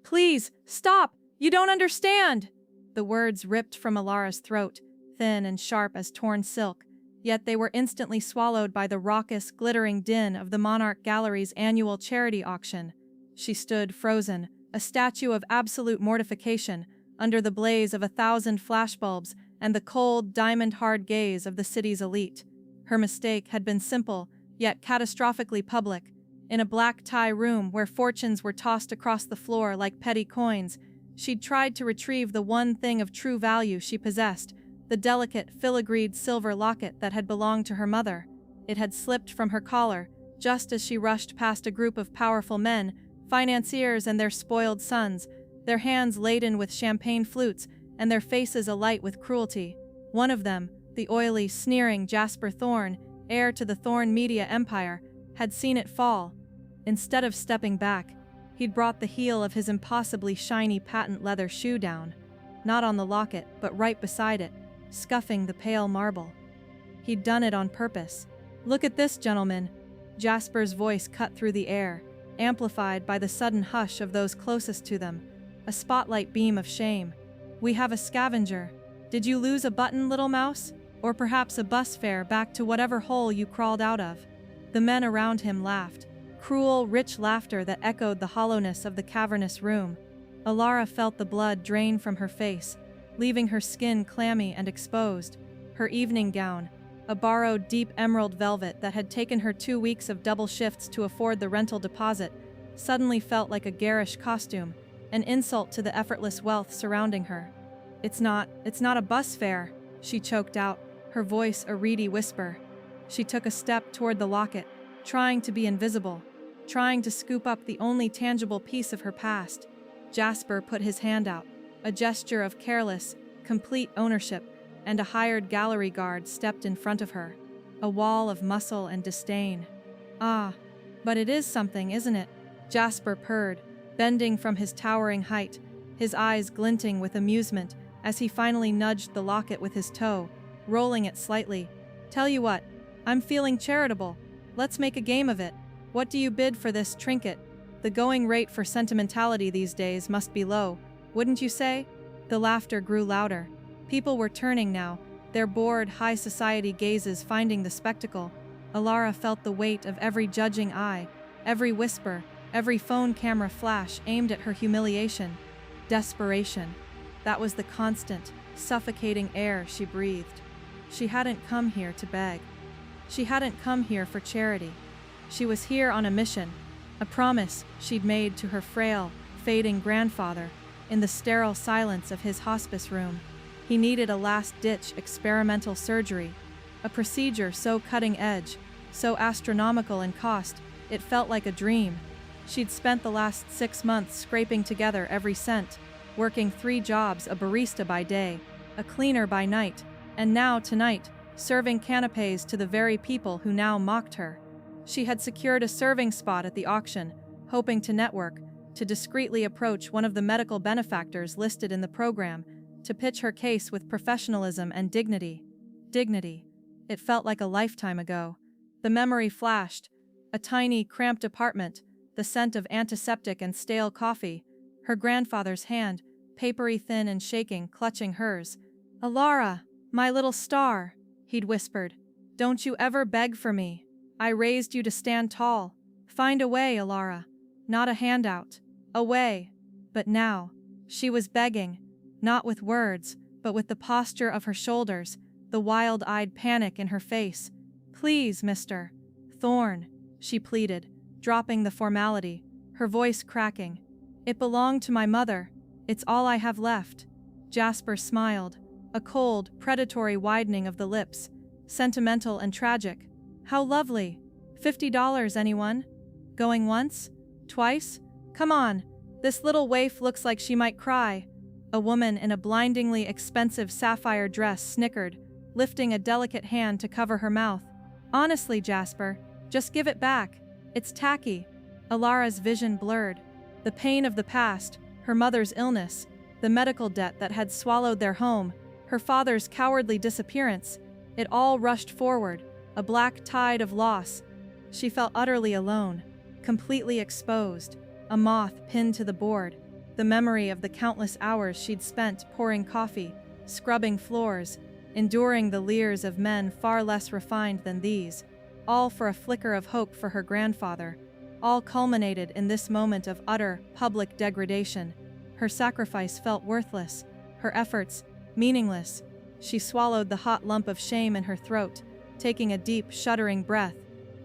Please, stop! You don't understand! The words ripped from Alara's throat, thin and sharp as torn silk, yet they were instantly swallowed by the raucous, glittering din of the Monarch Gallery's annual charity auction. She stood frozen, a statue of absolute mortification, under the blaze of 1,000 flashbulbs and the cold, diamond-hard gaze of the city's elite. Her mistake had been simple, yet catastrophically public. In a black tie room where fortunes were tossed across the floor like petty coins, she'd tried to retrieve the one thing of true value she possessed, the delicate, filigreed silver locket that had belonged to her mother. It had slipped from her collar, just as she rushed past a group of powerful men, financiers and their spoiled sons, their hands laden with champagne flutes and their faces alight with cruelty. One of them, the oily, sneering Jasper Thorne, heir to the Thorne media empire, had seen it fall. Instead of stepping back, he'd brought the heel of his impossibly shiny patent leather shoe down, not on the locket, but right beside it, scuffing the pale marble. He'd done it on purpose. "Look at this, gentlemen." Jasper's voice cut through the air, amplified by the sudden hush of those closest to them, a spotlight beam of shame. "We have a scavenger. Did you lose a button, little mouse? Or perhaps a bus fare back to whatever hole you crawled out of?" The men around him laughed, cruel, rich laughter that echoed the hollowness of the cavernous room. Alara felt the blood drain from her face, leaving her skin clammy and exposed. Her evening gown, a borrowed deep emerald velvet that had taken her 2 weeks of double shifts to afford the rental deposit, suddenly felt like a garish costume, an insult to the effortless wealth surrounding her. It's not a bus fare," she choked out, her voice a reedy whisper. She took a step toward the locket, trying to be invisible, trying to scoop up the only tangible piece of her past. Jasper put his hand out, a gesture of careless, complete ownership, and a hired gallery guard stepped in front of her, a wall of muscle and disdain. "Ah, but it is something, isn't it?" Jasper purred, bending from his towering height, his eyes glinting with amusement as he finally nudged the locket with his toe, rolling it slightly. "Tell you what, I'm feeling charitable. Let's make a game of it. What do you bid for this trinket? The going rate for sentimentality these days must be low, wouldn't you say?" The laughter grew louder. People were turning now, their bored, high society gazes finding the spectacle. Alara felt the weight of every judging eye, every whisper, every phone camera flash aimed at her humiliation. Desperation. That was the constant, suffocating air she breathed. She hadn't come here to beg. She hadn't come here for charity. She was here on a mission, a promise she'd made to her frail, fading grandfather in the sterile silence of his hospice room. He needed a last-ditch experimental surgery, a procedure so cutting-edge, so astronomical in cost, it felt like a dream. She'd spent the last 6 months scraping together every cent, working 3 jobs, a barista by day, a cleaner by night, and now, tonight, serving canapés to the very people who now mocked her. She had secured a serving spot at the auction, hoping to network, to discreetly approach one of the medical benefactors listed in the program, to pitch her case with professionalism and dignity. Dignity. It felt like a lifetime ago. The memory flashed. A tiny, cramped apartment, the scent of antiseptic and stale coffee, her grandfather's hand, papery thin and shaking, clutching hers. "Alara, my little star," he'd whispered. "Don't you ever beg for me. I raised you to stand tall. Find a way, Alara. Not a handout. A way." But now, she was begging, not with words, but with the posture of her shoulders, the wild-eyed panic in her face. "Please, Mr. Thorne," she pleaded, dropping the formality, her voice cracking. "It belonged to my mother. It's all I have left." Jasper smiled, a cold, predatory widening of the lips, sentimental and tragic. "How lovely. $50, anyone? Going once? Twice? Come on. This little waif looks like she might cry." A woman in a blindingly expensive sapphire dress snickered, lifting a delicate hand to cover her mouth. "Honestly, Jasper, just give it back. It's tacky." Alara's vision blurred. The pain of the past, her mother's illness, the medical debt that had swallowed their home, her father's cowardly disappearance, it all rushed forward, a black tide of loss. She felt utterly alone, completely exposed, a moth pinned to the board. the memory of the countless hours she'd spent pouring coffee, scrubbing floors, enduring the leers of men far less refined than these, all for a flicker of hope for her grandfather, all culminated in this moment of utter, public degradation. Her sacrifice felt worthless, her efforts meaningless. She swallowed the hot lump of shame in her throat, taking a deep, shuddering breath.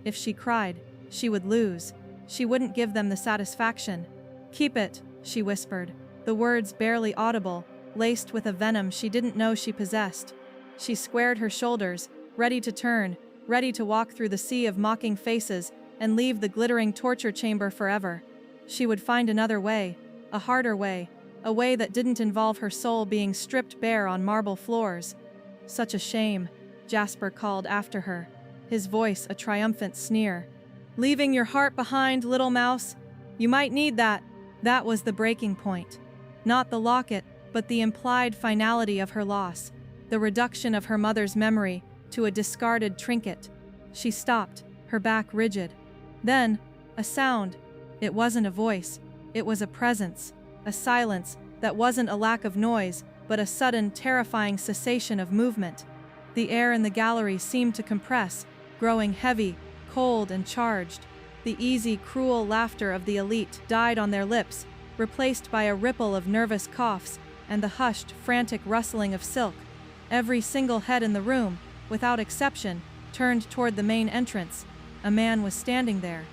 If she cried, she would lose. She wouldn't give them the satisfaction. "Keep it," she whispered, the words barely audible, laced with a venom she didn't know she possessed. She squared her shoulders, ready to turn, ready to walk through the sea of mocking faces and leave the glittering torture chamber forever. She would find another way, a harder way, a way that didn't involve her soul being stripped bare on marble floors. "Such a shame," Jasper called after her, his voice a triumphant sneer. "Leaving your heart behind, little mouse? You might need that." That was the breaking point. Not the locket, but the implied finality of her loss, the reduction of her mother's memory to a discarded trinket. She stopped, her back rigid. Then, a sound. It wasn't a voice, it was a presence, a silence that wasn't a lack of noise, but a sudden, terrifying cessation of movement. The air in the gallery seemed to compress, growing heavy, cold, and charged. The easy, cruel laughter of the elite died on their lips, replaced by a ripple of nervous coughs and the hushed, frantic rustling of silk. Every single head in the room, without exception, turned toward the main entrance. A man was standing there.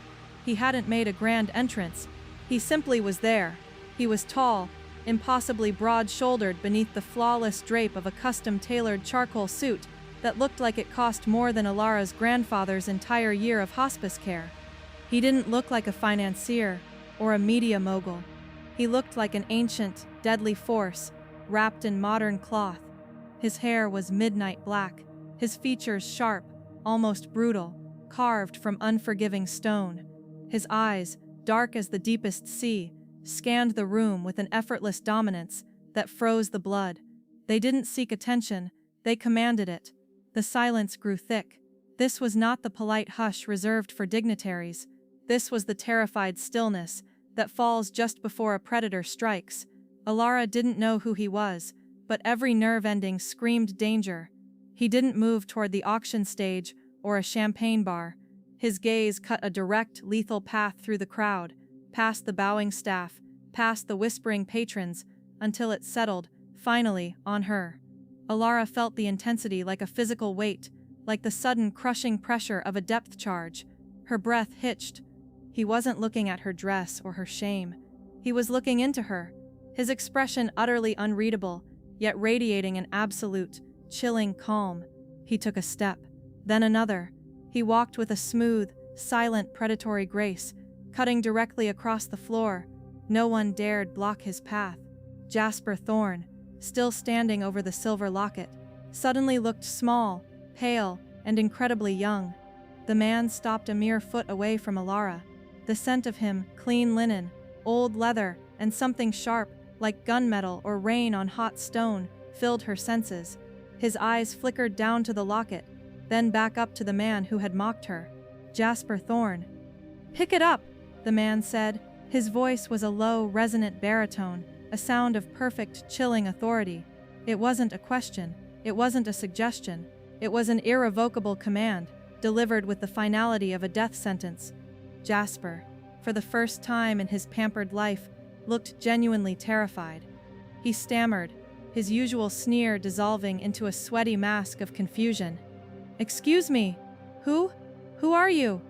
He hadn't made a grand entrance. He simply was there. He was tall, impossibly broad-shouldered beneath the flawless drape of a custom-tailored charcoal suit that looked like it cost more than Alara's grandfather's entire year of hospice care. He didn't look like a financier or a media mogul. He looked like an ancient, deadly force, wrapped in modern cloth. His hair was midnight black, his features sharp, almost brutal, carved from unforgiving stone. His eyes, dark as the deepest sea, scanned the room with an effortless dominance that froze the blood. They didn't seek attention, they commanded it. The silence grew thick. This was not the polite hush reserved for dignitaries. This was the terrified stillness that falls just before a predator strikes. Alara didn't know who he was, but every nerve ending screamed danger. He didn't move toward the auction stage or a champagne bar. His gaze cut a direct, lethal path through the crowd, past the bowing staff, past the whispering patrons, until it settled, finally, on her. Alara felt the intensity like a physical weight, like the sudden crushing pressure of a depth charge. Her breath hitched. He wasn't looking at her dress or her shame. He was looking into her, his expression utterly unreadable, yet radiating an absolute, chilling calm. He took a step, then another. He walked with a smooth, silent, predatory grace, cutting directly across the floor. No one dared block his path. Jasper Thorne, still standing over the silver locket, suddenly looked small, pale, and incredibly young. The man stopped a mere foot away from Alara. The scent of him, clean linen, old leather, and something sharp, like gunmetal or rain on hot stone, filled her senses. His eyes flickered down to the locket, then back up to the man who had mocked her. Jasper Thorne. "Pick it up," the man said. His voice was a low, resonant baritone, a sound of perfect, chilling authority. It wasn't a question. It wasn't a suggestion. It was an irrevocable command, delivered with the finality of a death sentence. Jasper, for the first time in his pampered life, looked genuinely terrified. He stammered, his usual sneer dissolving into a sweaty mask of confusion. "Excuse me, who are you?"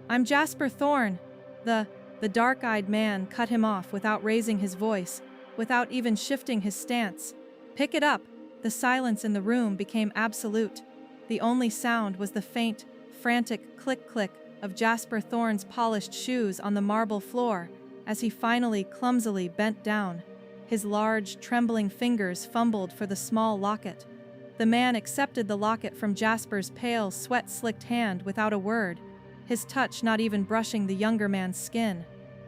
"I'm Jasper Thorne." The dark-eyed man cut him off without raising his voice, without even shifting his stance. "Pick it up." The silence in the room became absolute. The only sound was the faint, frantic click-click of Jasper Thorne's polished shoes on the marble floor as he finally clumsily bent down. His large, trembling fingers fumbled for the small locket. The man accepted the locket from Jasper's pale, sweat-slicked hand without a word, his touch not even brushing the younger man's skin.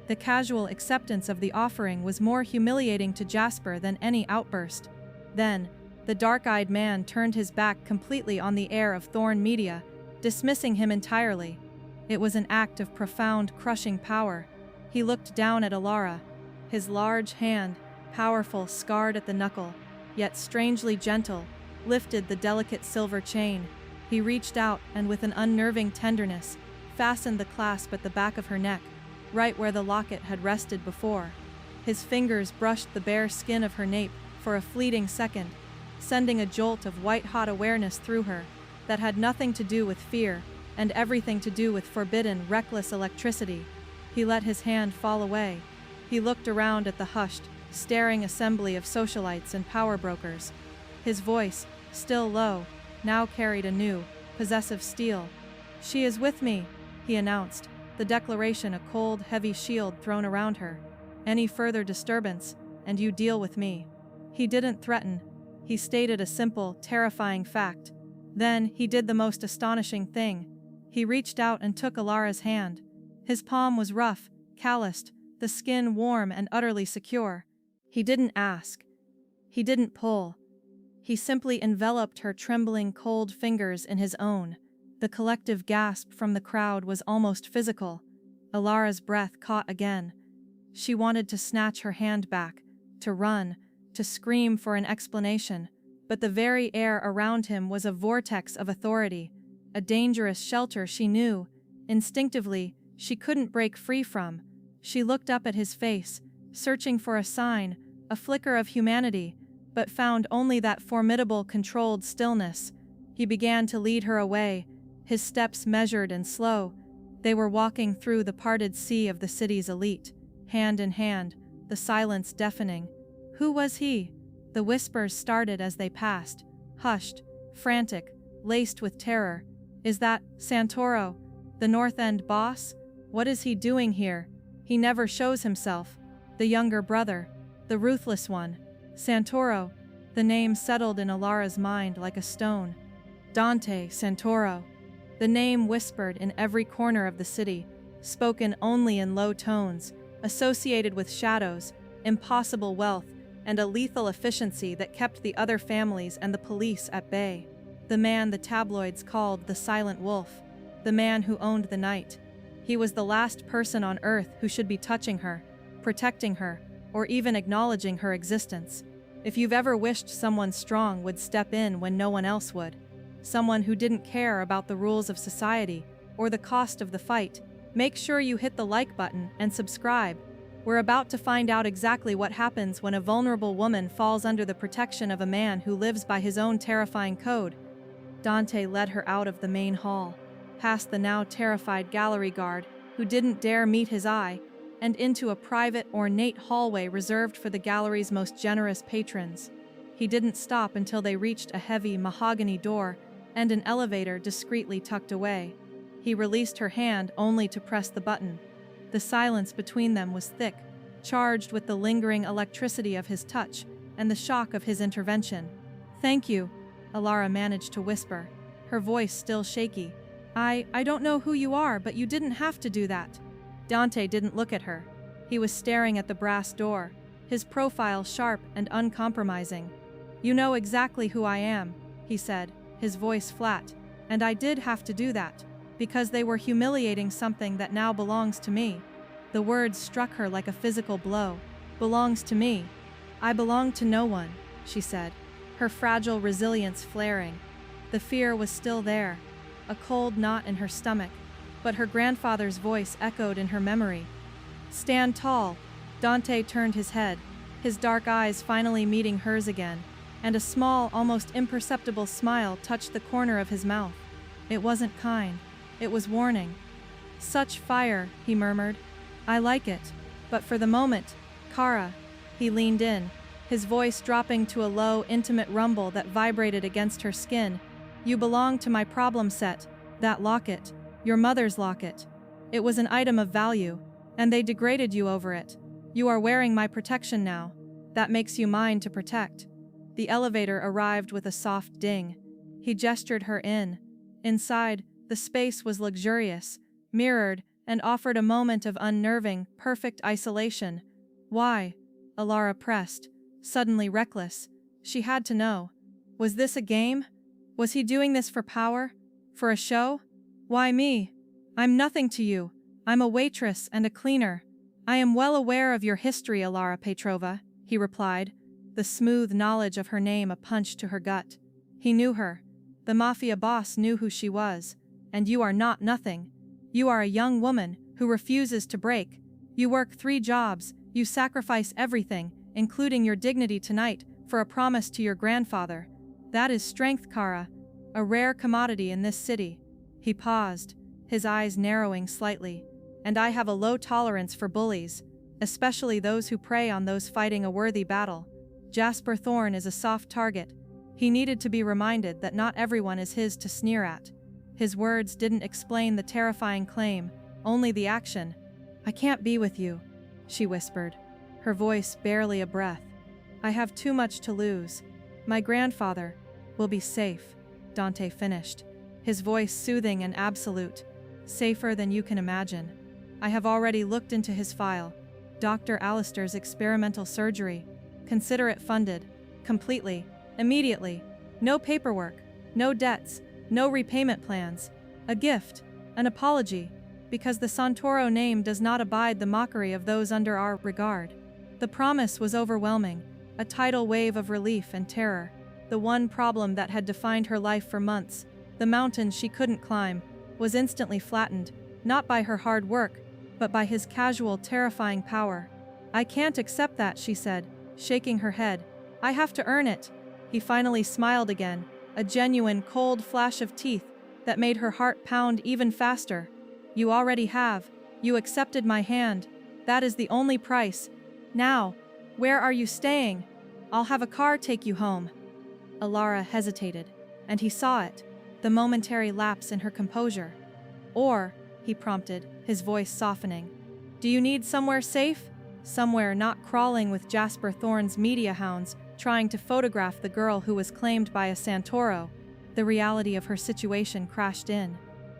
The casual acceptance of the offering was more humiliating to Jasper than any outburst. Then, the dark-eyed man turned his back completely on the heir of Thorne Media, dismissing him entirely. It was an act of profound, crushing power. He looked down at Alara. His large hand, powerful, scarred at the knuckle, yet strangely gentle, lifted the delicate silver chain. He reached out and with an unnerving tenderness, fastened the clasp at the back of her neck, right where the locket had rested before. His fingers brushed the bare skin of her nape for a fleeting second, sending a jolt of white-hot awareness through her that had nothing to do with fear and everything to do with forbidden, reckless electricity. He let his hand fall away. He looked around at the hushed, staring assembly of socialites and power brokers. His voice, still low, now carried a new, possessive steel. "She is with me," he announced, the declaration a cold, heavy shield thrown around her. "Any further disturbance, and you deal with me." He didn't threaten. He stated a simple, terrifying fact. Then he did the most astonishing thing. He reached out and took Alara's hand. His palm was rough, calloused, the skin warm and utterly secure. He didn't ask. He didn't pull. He simply enveloped her trembling, cold fingers in his own. The collective gasp from the crowd was almost physical. Alara's breath caught again. She wanted to snatch her hand back, to run, to scream for an explanation, but the very air around him was a vortex of authority, a dangerous shelter she knew, instinctively, she couldn't break free from. She looked up at his face, searching for a sign, a flicker of humanity, but found only that formidable, controlled stillness. He began to lead her away, his steps measured and slow. They were walking through the parted sea of the city's elite, hand in hand, the silence deafening. Who was he? The whispers started as they passed, hushed, frantic, laced with terror. Is that Santoro, the North End boss? What is he doing here? He never shows himself. The younger brother, the ruthless one. Santoro. The name settled in Alara's mind like a stone. Dante Santoro. The name whispered in every corner of the city, spoken only in low tones, associated with shadows, impossible wealth, and a lethal efficiency that kept the other families and the police at bay. The man the tabloids called the Silent Wolf. The man who owned the night. He was the last person on Earth who should be touching her, protecting her, or even acknowledging her existence. If you've ever wished someone strong would step in when no one else would, someone who didn't care about the rules of society or the cost of the fight, make sure you hit the like button and subscribe. We're about to find out exactly what happens when a vulnerable woman falls under the protection of a man who lives by his own terrifying code. Dante led her out of the main hall, past the now terrified gallery guard, who didn't dare meet his eye, and into a private, ornate hallway reserved for the gallery's most generous patrons. He didn't stop until they reached a heavy mahogany door and an elevator discreetly tucked away. He released her hand only to press the button. The silence between them was thick, charged with the lingering electricity of his touch and the shock of his intervention. "Thank you," Alara managed to whisper, her voice still shaky. I don't know who you are, but you didn't have to do that." Dante didn't look at her. He was staring at the brass door, his profile sharp and uncompromising. "You know exactly who I am," he said, his voice flat, "and I did have to do that, because they were humiliating something that now belongs to me." The words struck her like a physical blow. "Belongs to me. I belong to no one," she said, her fragile resilience flaring. The fear was still there, a cold knot in her stomach, but her grandfather's voice echoed in her memory. "Stand tall." Dante turned his head, his dark eyes finally meeting hers again, and a small, almost imperceptible smile touched the corner of his mouth. It wasn't kind. It was warning. "Such fire," he murmured. "I like it. But for the moment, Kara." He leaned in, his voice dropping to a low, intimate rumble that vibrated against her skin. "You belong to my problem set, that locket, your mother's locket. It was an item of value, and they degraded you over it. You are wearing my protection now. That makes you mine to protect." The elevator arrived with a soft ding. He gestured her in. Inside, the space was luxurious, mirrored, and offered a moment of unnerving, perfect isolation. "Why?" Alara pressed, suddenly reckless. She had to know. Was this a game? Was he doing this for power? For a show? "Why me? I'm nothing to you. I'm a waitress and a cleaner." I am well aware of your history, Alara Petrova, he replied, the smooth knowledge of her name a punch to her gut. He knew her. The Mafia boss knew who she was. And you are not nothing. You are a young woman who refuses to break. You work 3 jobs, you sacrifice everything, including your dignity tonight, for a promise to your grandfather. That is strength, Kara. A rare commodity in this city. He paused, his eyes narrowing slightly. And I have a low tolerance for bullies, especially those who prey on those fighting a worthy battle. Jasper Thorne is a soft target. He needed to be reminded that not everyone is his to sneer at. His words didn't explain the terrifying claim, only the action. I can't be with you, she whispered, her voice barely a breath. I have too much to lose. My grandfather will be safe, Dante finished, his voice soothing and absolute. Safer than you can imagine. I have already looked into his file. Dr. Alistair's experimental surgery. Consider it funded. Completely. Immediately. No paperwork. No debts. No repayment plans. A gift. An apology. Because the Santoro name does not abide the mockery of those under our regard. The promise was overwhelming. A tidal wave of relief and terror. The one problem that had defined her life for months, the mountain she couldn't climb, was instantly flattened, not by her hard work, but by his casual, terrifying power. I can't accept that, she said, shaking her head. I have to earn it. He finally smiled again, a genuine, cold flash of teeth that made her heart pound even faster. You already have. You accepted my hand. That is the only price. Now, where are you staying? I'll have a car take you home. Alara hesitated, and he saw it, the momentary lapse in her composure. Or, he prompted, his voice softening, do you need somewhere safe? Somewhere not crawling with Jasper Thorne's media hounds trying to photograph the girl who was claimed by a Santoro. The reality of her situation crashed in.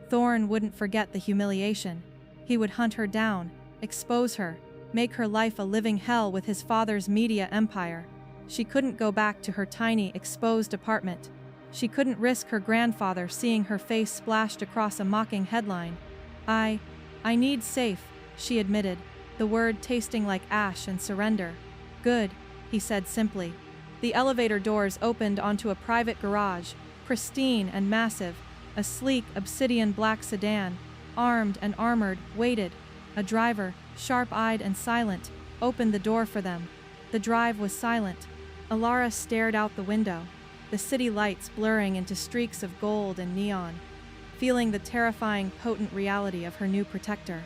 Thorne wouldn't forget the humiliation. He would hunt her down, expose her, make her life a living hell with his father's media empire. She couldn't go back to her tiny, exposed apartment. She couldn't risk her grandfather seeing her face splashed across a mocking headline. I need safe, she admitted, the word tasting like ash and surrender. Good, he said simply. The elevator doors opened onto a private garage, pristine and massive. A sleek, obsidian black sedan, armed and armored, waited. A driver, sharp-eyed and silent, opened the door for them. The drive was silent. Alara stared out the window, the city lights blurring into streaks of gold and neon, feeling the terrifying, potent reality of her new protector.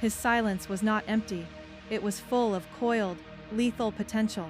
His silence was not empty. It was full of coiled, lethal potential.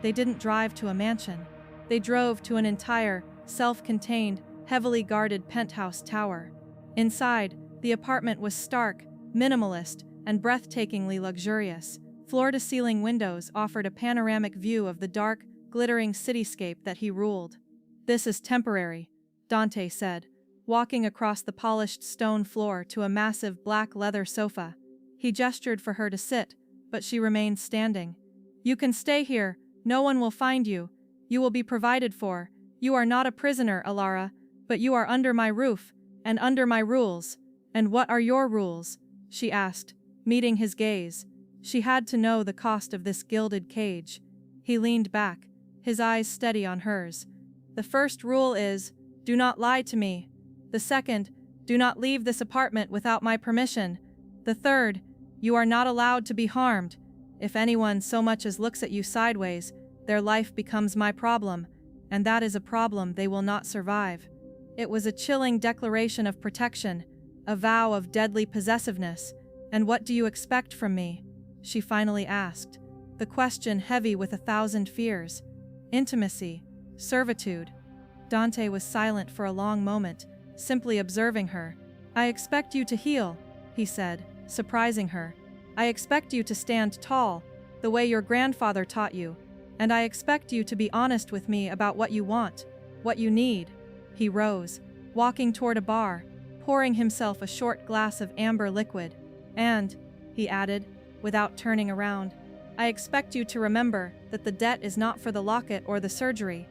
They didn't drive to a mansion. They drove to an entire, self-contained, heavily guarded penthouse tower. Inside, the apartment was stark, minimalist, and breathtakingly luxurious. Floor-to-ceiling windows offered a panoramic view of the dark, glittering cityscape that he ruled. This is temporary, Dante said, walking across the polished stone floor to a massive black leather sofa. He gestured for her to sit, but she remained standing. You can stay here. No one will find you. You will be provided for. You are not a prisoner, Alara, but you are under my roof, and under my rules. And what are your rules? She asked, meeting his gaze. She had to know the cost of this gilded cage. He leaned back, his eyes steady on hers. The first rule is, do not lie to me. The second, do not leave this apartment without my permission. The third, you are not allowed to be harmed. If anyone so much as looks at you sideways, their life becomes my problem, and that is a problem they will not survive. It was a chilling declaration of protection, a vow of deadly possessiveness. And what do you expect from me? She finally asked, the question heavy with 1,000 fears. Intimacy, servitude. Dante was silent for a long moment, simply observing her. I expect you to heal, he said, surprising her. I expect you to stand tall, the way your grandfather taught you, and I expect you to be honest with me about what you want, what you need. He rose, walking toward a bar, pouring himself a short glass of amber liquid. And, he added, without turning around, I expect you to remember that the debt is not for the locket or the surgery.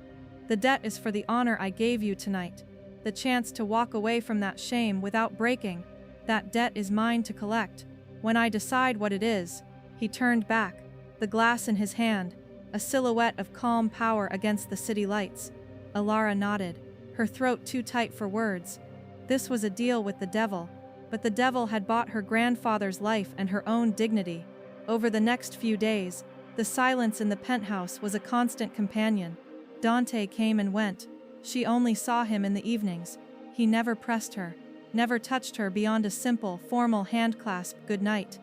The debt is for the honor I gave you tonight, the chance to walk away from that shame without breaking. That debt is mine to collect. When I decide what it is, He turned back, the glass in his hand, a silhouette of calm power against the city lights. Alara nodded, her throat too tight for words. This was a deal with the devil, but the devil had bought her grandfather's life and her own dignity. Over the next few days, the silence in the penthouse was a constant companion. Dante came and went. She only saw him in the evenings. He never pressed her, never touched her beyond a simple, formal handclasp goodnight.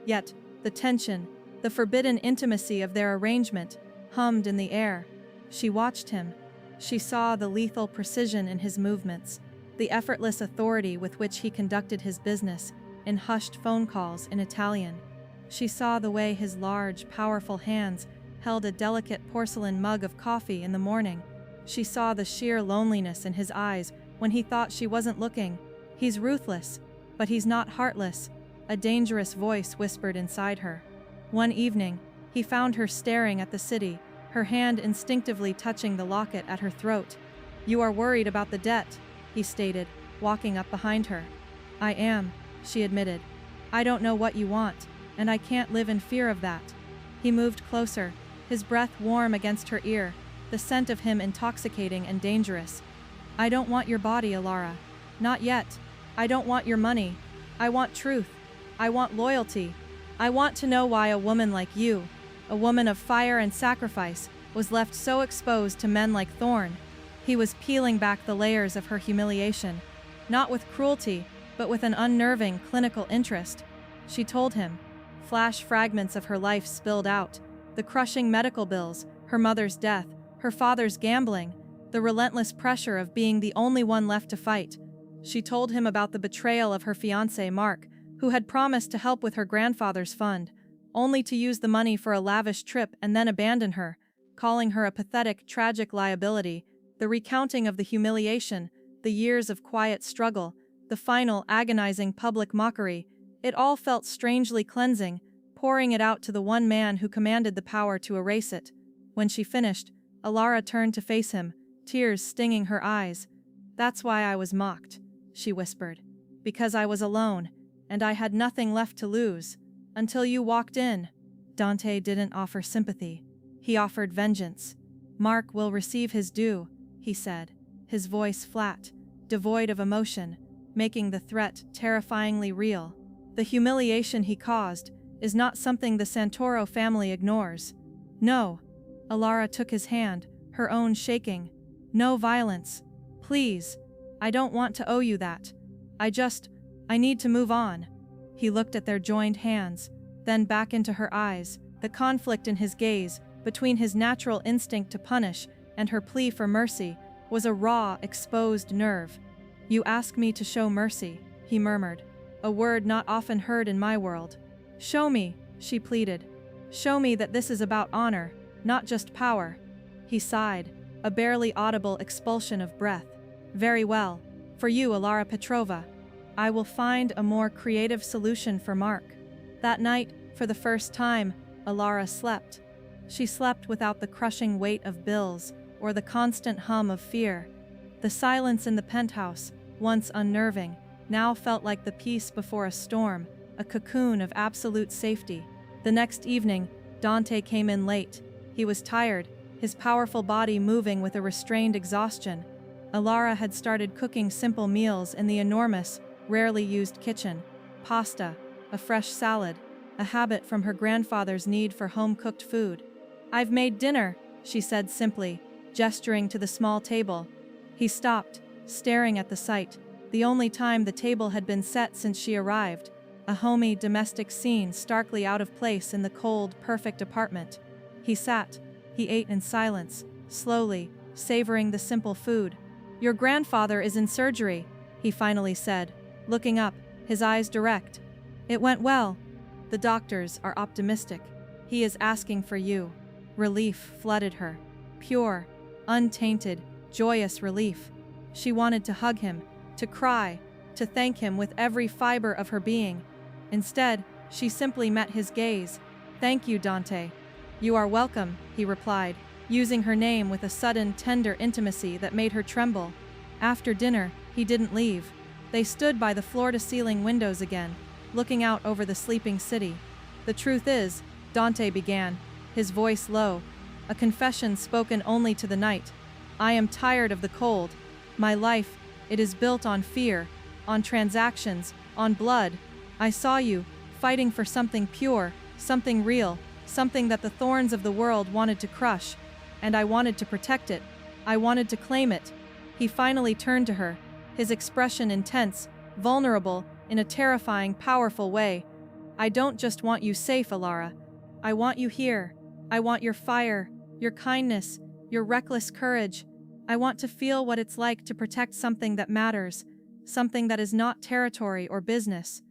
Yet, the tension, the forbidden intimacy of their arrangement, hummed in the air. She watched him. She saw the lethal precision in his movements, the effortless authority with which he conducted his business, in hushed phone calls in Italian. She saw the way his large, powerful hands held a delicate porcelain mug of coffee in the morning. She saw the sheer loneliness in his eyes when he thought she wasn't looking. He's ruthless, but he's not heartless, a dangerous voice whispered inside her. One evening, he found her staring at the city, her hand instinctively touching the locket at her throat. "You are worried about the debt," he stated, walking up behind her. "I am," she admitted. "I don't know what you want, and I can't live in fear of that." He moved closer, his breath warm against her ear, the scent of him intoxicating and dangerous. "I don't want your body, Alara. Not yet. I don't want your money. I want truth. I want loyalty. I want to know why a woman like you, a woman of fire and sacrifice, was left so exposed to men like Thorn." He was peeling back the layers of her humiliation, not with cruelty, but with an unnerving clinical interest. She told him. Flash fragments of her life spilled out, the crushing medical bills, her mother's death, her father's gambling, the relentless pressure of being the only one left to fight. She told him about the betrayal of her fiancé, Mark, who had promised to help with her grandfather's fund, only to use the money for a lavish trip and then abandon her, calling her a pathetic, tragic liability. The recounting of the humiliation, the years of quiet struggle, the final agonizing public mockery, it all felt strangely cleansing, pouring it out to the one man who commanded the power to erase it. When she finished, Alara turned to face him, tears stinging her eyes. "That's why I was mocked," she whispered. "Because I was alone, and I had nothing left to lose. Until you walked in." Dante didn't offer sympathy. He offered vengeance. "Mark will receive his due," he said, his voice flat, devoid of emotion, making the threat terrifyingly real. "The humiliation he caused is not something the Santoro family ignores." "No." Alara took his hand, her own shaking. "No violence. Please. I don't want to owe you that. I need to move on." He looked at their joined hands, then back into her eyes, the conflict in his gaze, between his natural instinct to punish and her plea for mercy, was a raw, exposed nerve. "You ask me to show mercy," he murmured, a word not often heard in my world. "Show me," she pleaded. "Show me that this is about honor, not just power." He sighed, a barely audible expulsion of breath. "Very well. For you, Alara Petrova. I will find a more creative solution for Mark." That night, for the first time, Alara slept. She slept without the crushing weight of bills or the constant hum of fear. The silence in the penthouse, once unnerving, now felt like the peace before a storm, a cocoon of absolute safety. The next evening, Dante came in late. He was tired, his powerful body moving with a restrained exhaustion. Alara had started cooking simple meals in the enormous, rarely used kitchen. Pasta, a fresh salad, a habit from her grandfather's need for home-cooked food. "I've made dinner," she said simply, gesturing to the small table. He stopped, staring at the sight, the only time the table had been set since she arrived, a homey domestic scene starkly out of place in the cold, perfect apartment. He sat, he ate in silence, slowly, savoring the simple food. "Your grandfather is in surgery," he finally said, looking up, his eyes direct. "It went well. The doctors are optimistic. He is asking for you." Relief flooded her. Pure, untainted, joyous relief. She wanted to hug him, to cry, to thank him with every fiber of her being. Instead, she simply met his gaze. "Thank you, Dante." "You are welcome," he replied, using her name with a sudden, tender intimacy that made her tremble. After dinner, he didn't leave. They stood by the floor-to-ceiling windows again, looking out over the sleeping city. The truth is, Dante began, his voice low, a confession spoken only to the night. I am tired of the cold. My life, it is built on fear, on transactions, on blood. I saw you, fighting for something pure, something real, something that the thorns of the world wanted to crush, and I wanted to protect it. I wanted to claim it. He finally turned to her, his expression intense, vulnerable, in a terrifying, powerful way. I don't just want you safe, Alara. I want you here. I want your fire, your kindness, your reckless courage. I want to feel what it's like to protect something that matters, something that is not territory or business.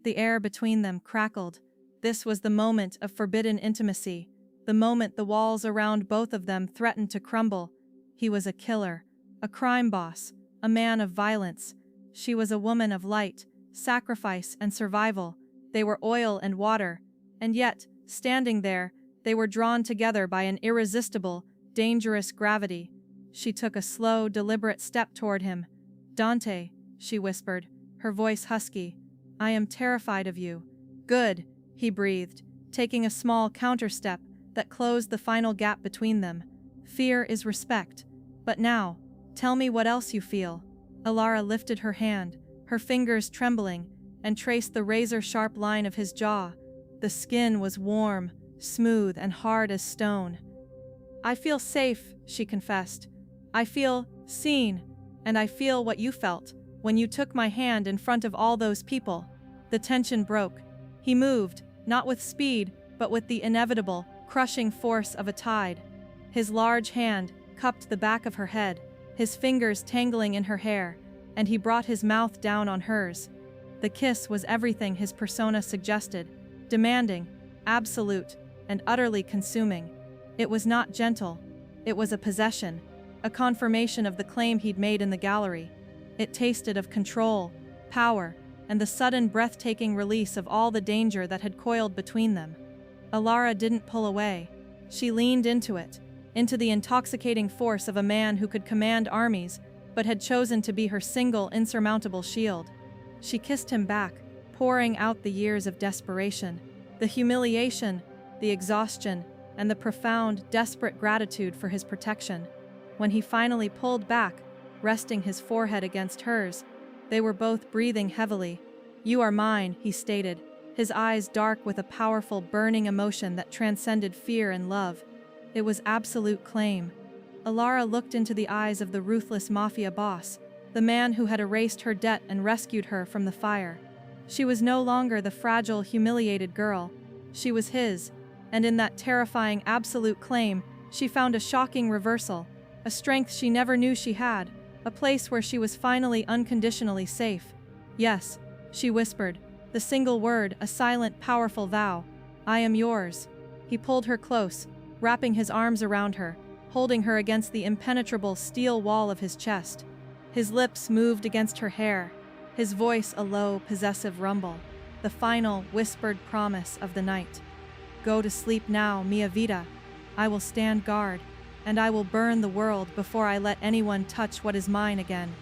The air between them crackled. This was the moment of forbidden intimacy, the moment the walls around both of them threatened to crumble. He was a killer, a crime boss, a man of violence. She was a woman of light, sacrifice, and survival. They were oil and water, and yet, standing there, they were drawn together by an irresistible, dangerous gravity. She took a slow, deliberate step toward him. "Dante," she whispered, her voice husky, "I am terrified of you." "Good," he breathed, taking a small counterstep that closed the final gap between them. "Fear is respect. But now, tell me what else you feel." Alara lifted her hand, her fingers trembling, and traced the razor-sharp line of his jaw. The skin was warm, smooth, and hard as stone. "I feel safe," she confessed. "I feel seen, and I feel what you felt when you took my hand in front of all those people." The tension broke. He moved, not with speed, but with the inevitable, crushing force of a tide. His large hand cupped the back of her head, his fingers tangling in her hair, and he brought his mouth down on hers. The kiss was everything his persona suggested, demanding, absolute, and utterly consuming. It was not gentle. It was a possession, a confirmation of the claim he'd made in the gallery. It tasted of control, power, and the sudden breathtaking release of all the danger that had coiled between them. Alara didn't pull away. She leaned into it, into the intoxicating force of a man who could command armies, but had chosen to be her single, insurmountable shield. She kissed him back, pouring out the years of desperation, the humiliation, the exhaustion, and the profound, desperate gratitude for his protection. When he finally pulled back, resting his forehead against hers, they were both breathing heavily. "You are mine," he stated, his eyes dark with a powerful, burning emotion that transcended fear and love. It was absolute claim. Alara looked into the eyes of the ruthless Mafia boss, the man who had erased her debt and rescued her from the fire. She was no longer the fragile, humiliated girl. She was his, and in that terrifying absolute claim, she found a shocking reversal, a strength she never knew she had, a place where she was finally unconditionally safe. "Yes," she whispered, the single word, a silent, powerful vow. "I am yours." He pulled her close, wrapping his arms around her, holding her against the impenetrable steel wall of his chest. His lips moved against her hair, his voice a low, possessive rumble, the final, whispered promise of the night. "Go to sleep now, mia vida. I will stand guard, and I will burn the world before I let anyone touch what is mine again."